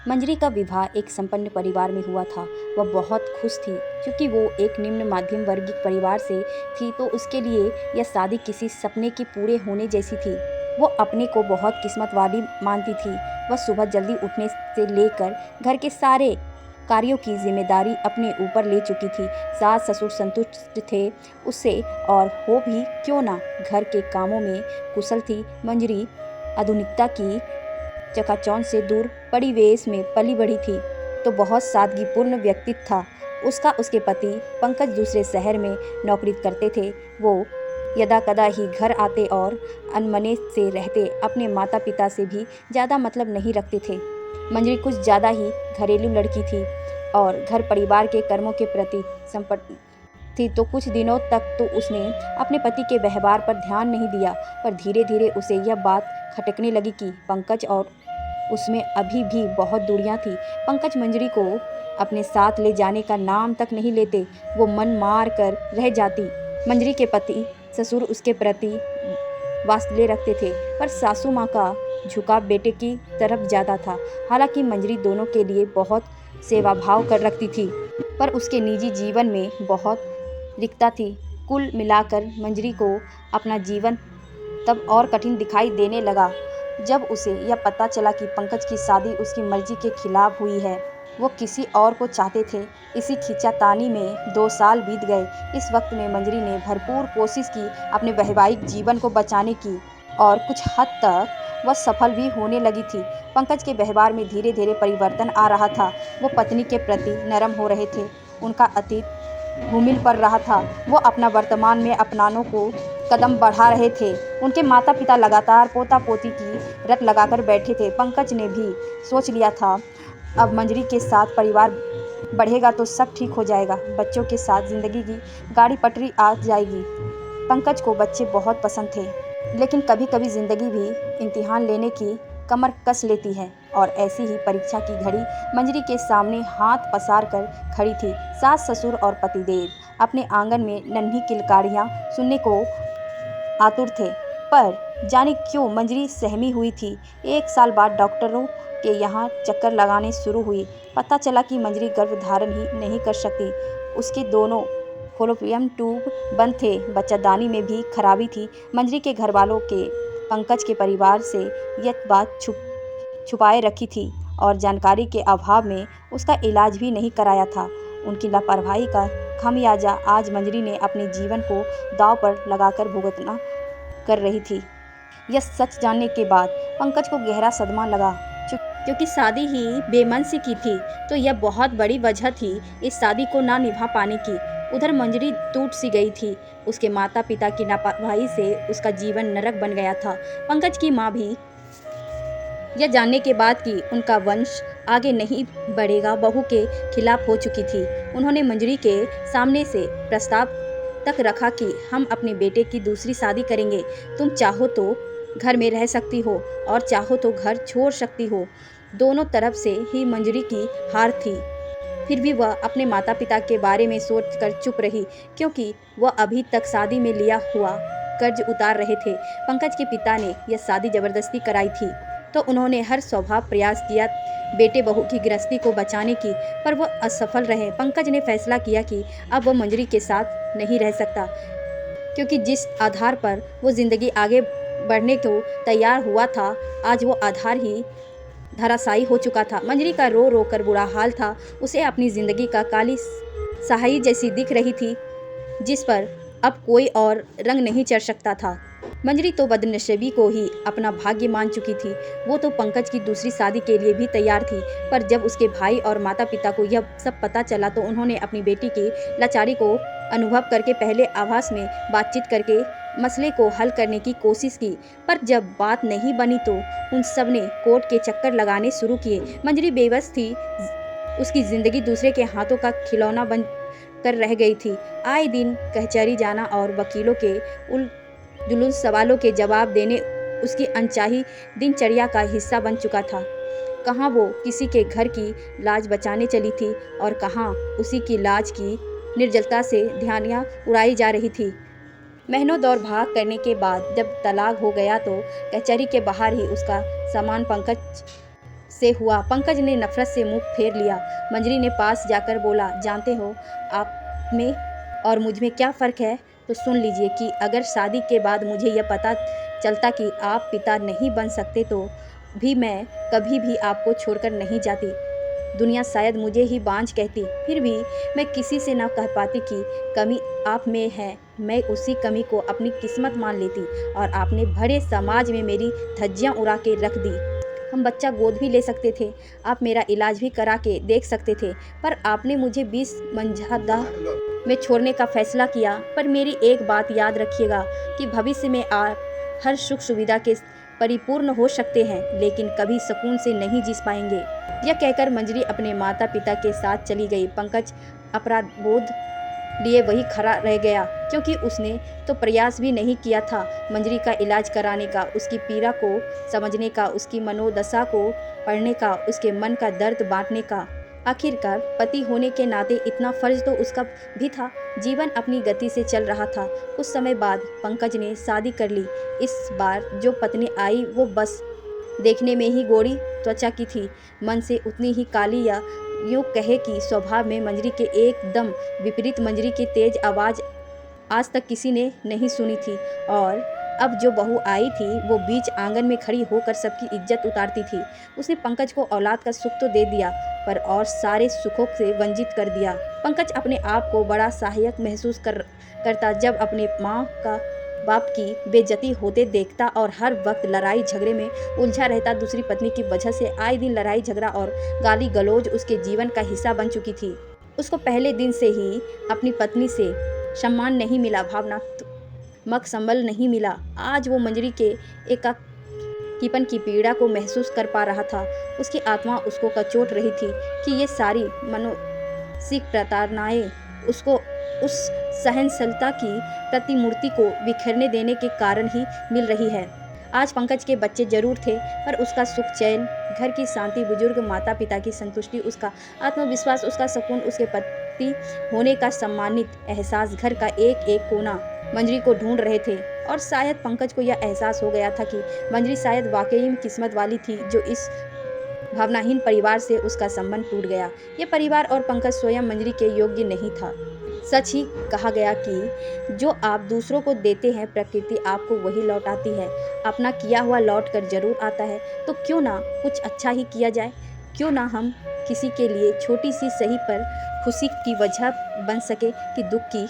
मंजरी का विवाह एक संपन्न परिवार में हुआ था। वह बहुत खुश थी क्योंकि वो एक निम्न मध्यम वर्गीय परिवार से थी, तो उसके लिए यह शादी किसी सपने के पूरे होने जैसी थी। वो अपने को बहुत किस्मत वाली मानती थी। वह सुबह जल्दी उठने से लेकर घर के सारे कार्यों की जिम्मेदारी अपने ऊपर ले चुकी थी। सास ससुर संतुष्ट थे उससे, और हो भी क्यों ना, घर के कामों में कुशल थी। मंजरी आधुनिकता की चकाचौंध से दूर परिवेश में पली बढ़ी थी, तो बहुत सादगीपूर्ण व्यक्तित्व था उसका। उसके पति पंकज दूसरे शहर में नौकरी करते थे। वो यदाकदा ही घर आते और अनमने से रहते, अपने माता पिता से भी ज़्यादा मतलब नहीं रखते थे। मंजरी कुछ ज़्यादा ही घरेलू लड़की थी और घर परिवार के कर्मों के प्रति समर्पित थी, तो कुछ दिनों तक तो उसने अपने पति के व्यवहार पर ध्यान नहीं दिया। पर धीरे धीरे उसे यह बात खटकने लगी कि पंकज और उसमें अभी भी बहुत दूरियां थी। पंकज मंजरी को अपने साथ ले जाने का नाम तक नहीं लेते। वो मन मार कर रह जाती। मंजरी के पति ससुर उसके प्रति वात्सल्य रखते थे, पर सासू माँ का झुकाव बेटे की तरफ ज़्यादा था। हालांकि मंजरी दोनों के लिए बहुत सेवा भाव कर रखती थी, पर उसके निजी जीवन में बहुत रिक्तता थी। कुल मिलाकर मंजरी को अपना जीवन तब और कठिन दिखाई देने लगा जब उसे यह पता चला कि पंकज की शादी उसकी मर्जी के खिलाफ हुई है। वो किसी और को चाहते थे। इसी खींचातानी में 2 साल बीत गए। इस वक्त में मंजरी ने भरपूर कोशिश की अपने वैवाहिक जीवन को बचाने की, और कुछ हद तक वह सफल भी होने लगी थी। पंकज के व्यवहार में धीरे धीरे परिवर्तन आ रहा था। वो पत्नी के प्रति नरम हो रहे थे। उनका अतीत धूमिल पर रहा था। वो अपना वर्तमान में अपनानों को कदम बढ़ा रहे थे। उनके माता पिता लगातार पोता पोती की रट लगाकर बैठे थे। पंकज ने भी सोच लिया था, अब मंजरी के साथ परिवार बढ़ेगा तो सब ठीक हो जाएगा। बच्चों के साथ जिंदगी की गाड़ी पटरी आ जाएगी। पंकज को बच्चे बहुत पसंद थे, लेकिन कभी कभी जिंदगी भी इम्तिहान लेने की कमर कस लेती है, और ऐसी ही परीक्षा की घड़ी मंजरी के सामने हाथ पसार कर खड़ी थी। सास ससुर और पतिदेव अपने आंगन में नन्ही किलकारियां सुनने को आतुर थे, पर जाने क्यों मंजरी सहमी हुई थी। 1 साल बाद डॉक्टरों के यहाँ चक्कर लगाने शुरू हुई। पता चला कि मंजरी गर्भधारण ही नहीं कर सकती। उसके दोनों फॉलोपियन ट्यूब बंद थे। बच्चादानी में भी खराबी थी। मंजरी के घर वालों के पंकज के परिवार से यह बात छुपाए रखी थी, और जानकारी के अभाव में उसका इलाज भी नहीं कराया था। उनकी लापरवाही का खामियाजा आज मंजरी ने अपने जीवन को दांव पर लगाकर भुगतना कर रही थी। यह सच जानने के बाद पंकज को गहरा सदमा लगा। क्योंकि शादी ही बेमन से की थी, तो यह बहुत बड़ी वजह थी इस शादी को ना निभा पाने की। उधर मंजरी टूट सी गई थी। उसके माता पिता की लापरवाही से उसका जीवन नरक बन गया था। पंकज की माँ भी यह जानने के बाद कि उनका वंश आगे नहीं बढ़ेगा, बहू के खिलाफ हो चुकी थी। उन्होंने मंजरी के सामने से प्रस्ताव तक रखा कि हम अपने बेटे की दूसरी शादी करेंगे। तुम चाहो तो घर में रह सकती हो और चाहो तो घर छोड़ सकती हो। दोनों तरफ से ही मंजरी की हार थी। फिर भी वह अपने माता पिता के बारे में सोचकर चुप रही, क्योंकि वह अभी तक शादी में लिया हुआ कर्ज उतार रहे थे। पंकज के पिता ने यह शादी जबरदस्ती कराई थी, तो उन्होंने हर संभव प्रयास किया बेटे बहू की गृहस्थी को बचाने की, पर वह असफल रहे। पंकज ने फैसला किया कि अब वह मंजरी के साथ नहीं रह सकता, क्योंकि जिस आधार पर वो जिंदगी आगे बढ़ने को तैयार हुआ था, आज वो आधार ही धराशायी हो चुका था। मंजरी का रो रो कर बुरा हाल था। उसे अपनी जिंदगी का काली स्याही जैसी दिख रही थी, जिस पर अब कोई और रंग नहीं चढ़ सकता था। मंजरी तो बदनसीबी को ही अपना भाग्य मान चुकी थी। वो तो पंकज की दूसरी शादी के लिए भी तैयार थी, पर जब उसके भाई और माता पिता को यह सब पता चला, तो उन्होंने अपनी बेटी की लाचारी को अनुभव करके पहले आभास में बातचीत करके मसले को हल करने की कोशिश की, पर जब बात नहीं बनी तो उन सब ने कोर्ट के चक्कर लगाने शुरू किए। मंजरी बेबस थी। उसकी जिंदगी दूसरे के हाथों का खिलौना बन कर रह गई थी। आए दिन कचहरी जाना और वकीलों के जुलूस सवालों के जवाब देने उसकी अनचाही दिनचर्या का हिस्सा बन चुका था। कहाँ वो किसी के घर की लाज बचाने चली थी, और कहाँ उसी की लाज की निर्जलता से ध्यानियाँ उड़ाई जा रही थी। महीनों दौड़ भाग करने के बाद जब तलाक हो गया, तो कचहरी के बाहर ही उसका सामान पंकज से हुआ। पंकज ने नफरत से मुंह फेर लिया। मंजरी ने पास जाकर बोला, जानते हो आप में और मुझ में क्या फ़र्क है? तो सुन लीजिए कि अगर शादी के बाद मुझे यह पता चलता कि आप पिता नहीं बन सकते तो भी मैं कभी भी आपको छोड़कर नहीं जाती। दुनिया शायद मुझे ही बांझ कहती, फिर भी मैं किसी से ना कह पाती कि कमी आप में है। मैं उसी कमी को अपनी किस्मत मान लेती और आपने भरे समाज में मेरी धज्जियां उड़ा के रख दी। हम बच्चा गोद भी ले सकते थे, आप मेरा इलाज भी करा के देख सकते थे, पर आपने मुझे 20 मंझादा में छोड़ने का फैसला किया। पर मेरी एक बात याद रखिएगा कि भविष्य में आप हर सुख सुविधा के परिपूर्ण हो सकते हैं, लेकिन कभी सुकून से नहीं जी पाएंगे। यह कहकर मंजरी अपने माता पिता के साथ चली गई। पंकज अपराध बोध लिए वही खड़ा रह गया, क्योंकि उसने तो प्रयास भी नहीं किया था मंजरी का इलाज कराने का, उसकी पीड़ा को समझने का, उसकी मनोदशा को पढ़ने का, उसके मन का दर्द बांटने का। आखिरकार पति होने के नाते इतना फर्ज तो उसका भी था। जीवन अपनी गति से चल रहा था। कुछ समय बाद पंकज ने शादी कर ली। इस बार जो पत्नी आई वो बस देखने में ही गोरी त्वचा की थी, मन से उतनी ही काली, या यूँ कहे कि स्वभाव में मंजरी के एकदम विपरीत। मंजरी की तेज आवाज़ आज तक किसी ने नहीं सुनी थी, और अब जो बहू आई थी वो बीच आंगन में खड़ी होकर सबकी इज्जत उतारती थी। उसने पंकज को औलाद का सुख तो दे दिया, पर और सारे सुखों से वंचित कर दिया। पंकज अपने आप को बड़ा सहायक महसूस करता जब अपने माँ का बाप की बेइज्जती होते देखता और हर वक्त लड़ाई झगड़े में उलझा रहता। दूसरी पत्नी की वजह से आए दिन लड़ाई झगड़ा और गाली गलौज उसके जीवन का हिस्सा बन चुकी थी। उसको पहले दिन से ही अपनी पत्नी से सम्मान नहीं मिला, भावनात्मक संबल नहीं मिला। आज वो मंजरी के एकाकीपन की पीड़ा को महसूस कर पा रहा था। उसकी आत्मा उसको कचोट रही थी कि ये सारी मानसिक प्रताड़नाएं उसको उस सहनशीलता की प्रतिमूर्ति को बिखरने देने के कारण ही मिल रही है। आज पंकज के बच्चे जरूर थे, पर उसका सुख चैन, घर की शांति, बुजुर्ग माता पिता की संतुष्टि, उसका आत्मविश्वास, उसका सुकून, उसके पति होने का सम्मानित एहसास, घर का एक एक कोना मंजरी को ढूंढ रहे थे। और शायद पंकज को यह एहसास हो गया था कि मंजरी शायद वाकई में किस्मत वाली थी जो इस भावनाहीन परिवार से उसका संबंध टूट गया। ये परिवार और पंकज स्वयं मंजरी के योग्य नहीं था। सच ही कहा गया कि जो आप दूसरों को देते हैं प्रकृति आपको वही लौटाती है। अपना किया हुआ लौट कर जरूर आता है, तो क्यों ना कुछ अच्छा ही किया जाए। क्यों ना हम किसी के लिए छोटी सी सही पर खुशी की वजह बन सके कि दुख की